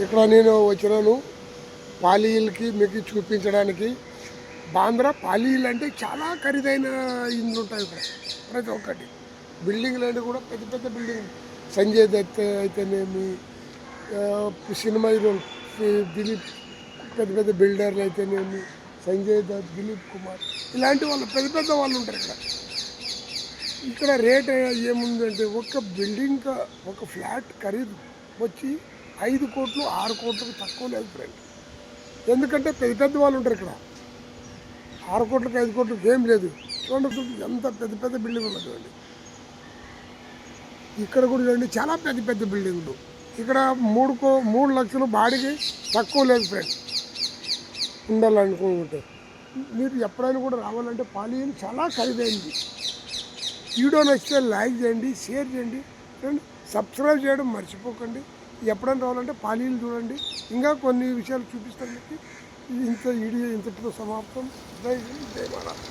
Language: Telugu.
ఇక్కడ నేను వచ్చినాను పాలీలకి మీకు చూపించడానికి. బాంద్రా పాలీలు అంటే చాలా ఖరీదైన ఇండ్లు ఉంటాయి ఇక్కడ. ప్రతి ఒక్కటి బిల్డింగ్లు అంటే కూడా పెద్ద పెద్ద బిల్డింగ్. సంజయ్ దత్ అయితేనేమి, సినిమా హీరో దిలీప్, పెద్ద పెద్ద బిల్డర్లు అయితేనేమి, సంజయ్ దత్, దిలీప్ కుమార్, ఇలాంటి వాళ్ళు పెద్ద పెద్ద వాళ్ళు ఉంటారు ఇక్కడ. ఇక్కడ రేట్ ఏముందంటే ఒక బిల్డింగ్ ఒక ఫ్లాట్ ఖరీదు వచ్చి 5 కోట్లు 6 కోట్లకు తక్కువ లేదు ఫ్రెండ్. ఎందుకంటే పెద్ద పెద్ద వాళ్ళు ఉంటారు ఇక్కడ. 6 కోట్లకు 5 కోట్లకు ఏం లేదు. చూడండి ఎంత పెద్ద పెద్ద బిల్డింగ్ ఉన్నది అండి. ఇక్కడ కూడా చూడండి చాలా పెద్ద పెద్ద బిల్డింగ్లు. ఇక్కడ 3 లక్షలు బాడికి తక్కువ లేదు ఫ్రెండ్. ఉండాలనుకుంటే మీరు ఎప్పుడైనా కూడా రావాలంటే పాలీలు చాలా ఖరీదైంది. వీడియో నచ్చితే లైక్ చేయండి, షేర్ చేయండి ఫ్రెండ్, సబ్స్క్రైబ్ చేయడం మర్చిపోకండి. ఎప్పుడైనా రావాలంటే పాలీలు చూడండి. ఇంకా కొన్ని విషయాలు చూపిస్తాను మీకు. ఇంత వీడియో ఇంతటితో సమాప్తం. జై హింద్, జై భారత్.